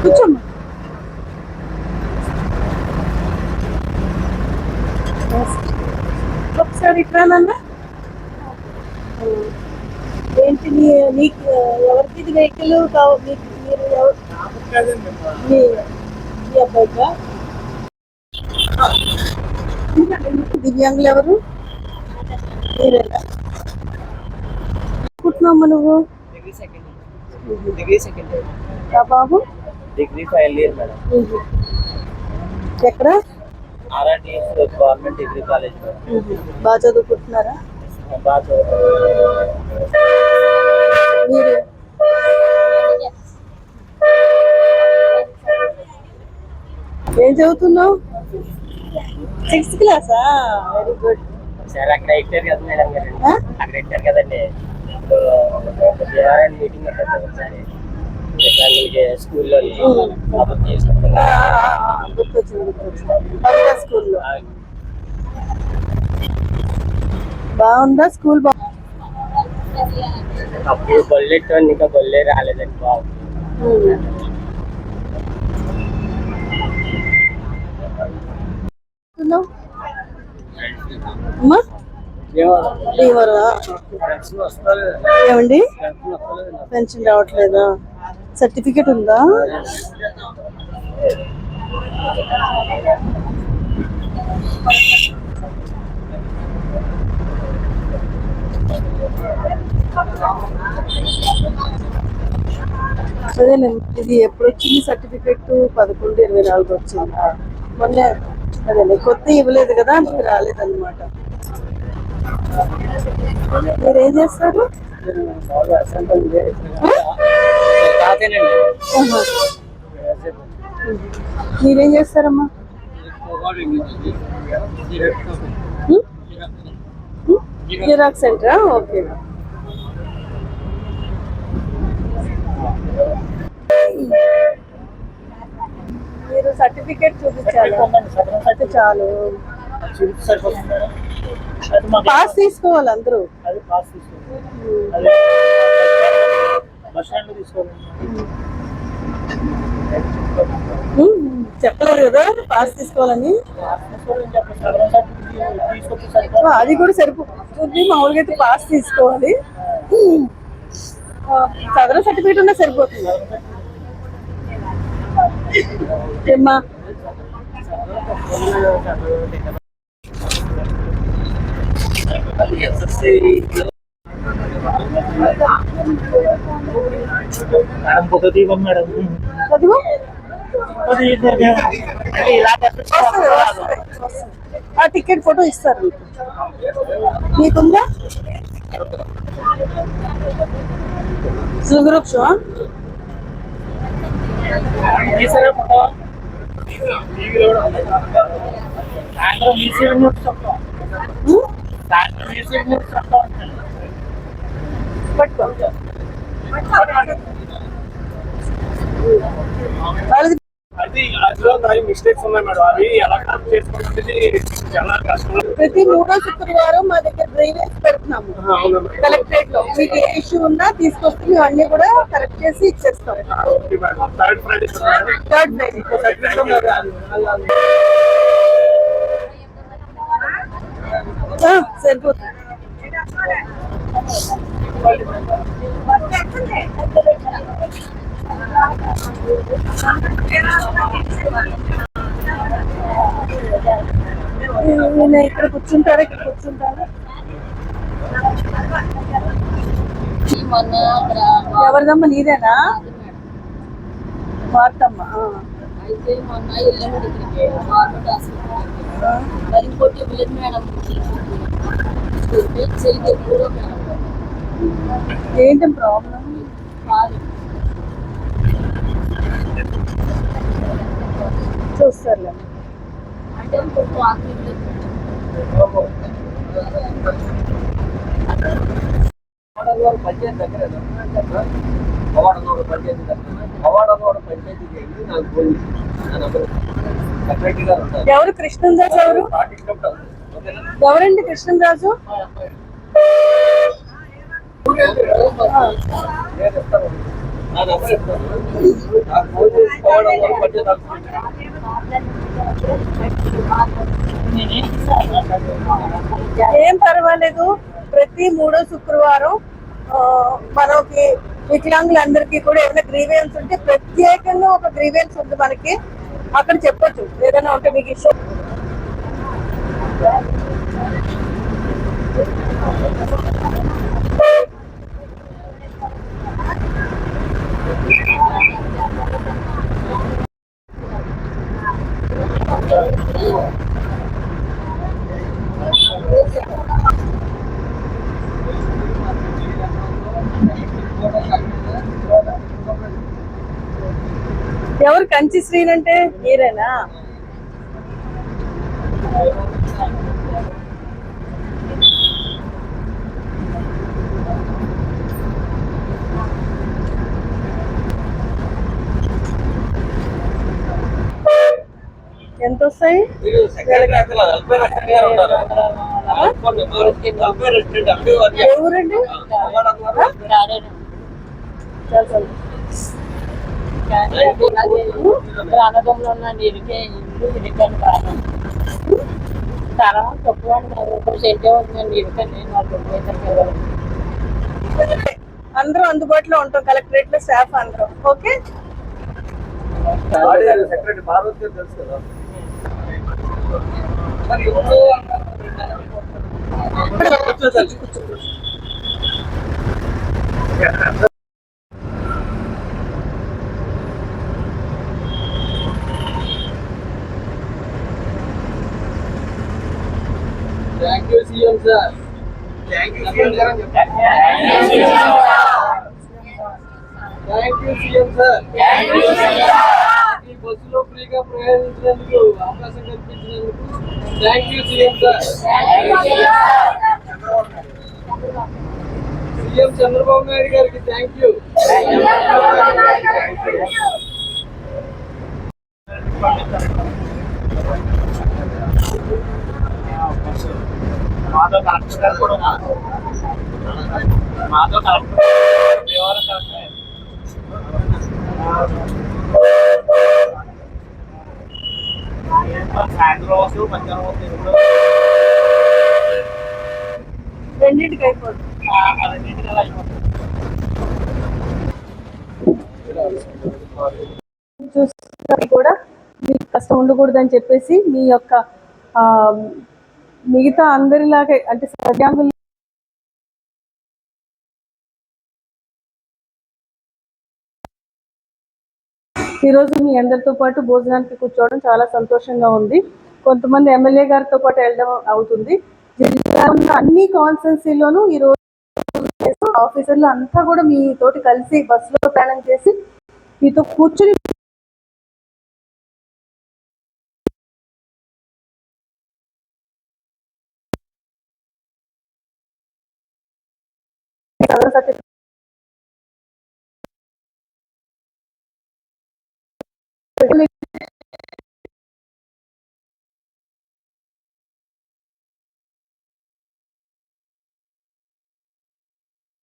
కూర్చోమ్మా. ఒకసారి ఇట్లానన్నా ఏంటి నీకు ఎవరికి ఇది వెహికల్ కావాలి? మీరు ఎవరు? మీ అబ్బాయికా? దివ్యాంగులు ఎవరు? మీరేనా? అనుకుంటున్నామ్మా నువ్వు? డిగ్రీ సెకండ్ బాబు డిగ్రీ ఫైనల్ ఇయర్ మేడం. ఎక్కడ? RRT government degree college. బాగా చదువుకుంటున్నారా? బాగా మీరు ఏం చదువుతున్నావు? 6th క్లాసా? Very good. సార్ అక్కడ ఎక్కారు కదా మేడం గారు, అక్కడ ఎక్కారు కదండి. మీటింగ్ ఉంటుంది స్కూల్లో స్కూల్లో బాగుందా? స్కూల్ అప్పుడు బొల్లెట్టు ఇంకా బొల్లే రాలేదండి బాబు. ఏమండి పెన్షన్ రావట్లేదా? సర్టిఫికెట్ ఉందా? అదేనండి. ఇది ఎప్పుడు వచ్చింది సర్టిఫికెట్? 11/24 వచ్చింది. మొన్న అదే కొత్త ఇవ్వలేదు కదా, మీకు రాలేదన్నమాట. మీరేం చేస్తారు? మీరేం చేస్తారమ్మా? జిరాక్స్ సెంటరా? ఓకే. మీరు సర్టిఫికేట్ చూపించాలి. అయితే చాలు. పాస్ తీసుకోవాలి అందరూ. చెప్పలేదు కదా పాస్ తీసుకోవాలని. అది కూడా సరిపోతుంది. మామూలుగా అయితే పాస్ తీసుకోవాలి. చదరం సర్టిఫికేట్ ఉన్నా సరిపోతుంది. ఏమ్మా ఆ టికెట్ ఫోటో ఇస్తారు మీకుందా? గ్రూప్ షో మిస్టేక్స్ ఉన్నాయి మేడం. అవి ఎలా కరెక్ట్ చేసుకోవాలనేది చాలా కష్టం. ప్రతి 3వ శుక్రవారం మా దగ్గర డ్రైనేజ్ పెడుతున్నాము కలెక్టరేట్ లో. మీకు ఏ ఇష్యూ ఉన్నా తీసుకొస్తే మేము అన్ని కూడా కరెక్ట్ చేసి ఇచ్చేస్తాం. థర్డ్ ఫ్రైడే సరిపోతుంది. నేను ఇక్కడ కూర్చుంటారా? ఇక్కడ కూర్చుంటారా? ఎవరిదమ్మా? నీదేనా? మార్తమ్మా. అయితే మొన్న వెళ్ళాము ఇక్కడికి గవర్నమెంట్ హాస్పిటల్. మరి ఇంకోటి ఇవ్వలేదు మేడం. ఏంటి ప్రాబ్లం? చూస్తారులే. అంటే ఇంకొక ఆకలి పంచాయతీ దగ్గర పంచాయతీ నాకు ఎవరు? కృష్ణదాస్ ఎవరు? ఎవరండి కృష్ణరాజు? ఏం పర్వాలేదు. ప్రతి మూడో శుక్రవారం మనకి వికలాంగులందరికీ కూడా ఏమైనా గ్రీవెన్స్ ఉంటే ప్రత్యేకంగా ఒక గ్రీవెన్స్ ఉంది మనకి, అక్కడ చెప్పొచ్చు ఏదైనా ఉంటే మీకు ఇష్టం. ఎవరు కంచి శ్రీన్ అంటే మీరేనా? ఎంత వస్తాయి? ఎవరండి? అన్నదంలో ఉన్నాండి ఇరికే ఇల్లు ఇరికని కారణం చాలా తక్కువ సెంటే ఉంటుందండి ఇరికని అందరూ అందుబాటులో ఉంటాం కలెక్టరేట్ లో స్టాఫ్ అందరూ. ఓకే, సెక్రటరీ పార్వతి తెలుసు కదా. Thank you CM sir. Thank you CM sir. Thank you CM sir. ఈ బస్సులో ఫ్రీగా ప్రయాణించినందుకు అవకాశం కల్పించినందుకు thank you CM sir. CM Chandrababu Naidu గారికి థ్యాంక్ యూ. మాతో కలెక్టర్ కూడా మాతో కలెక్టర్ సాయంత్రం వస్తూ మధ్యాహ్నం వస్తూ రెండింటికి అయిపోతుంది. చూసి కూడా మీకు కష్టం ఉండకూడదని చెప్పేసి మీ యొక్క మిగతా అందరిలాగే అంటే దివ్యాంగులు ఈరోజు మీ అందరితో పాటు భోజనానికి కూర్చోవడం చాలా సంతోషంగా ఉంది. కొంతమంది ఎమ్మెల్యే గారితో పాటు వెళ్ళడం అవుతుంది. జిల్లా ఉన్న అన్ని కాన్స్టిట్యున్సీలోనూ ఈరోజు ఆఫీసర్లు అంతా కూడా మీతోటి కలిసి బస్సులో ప్రయాణం చేసి మీతో కూర్చుని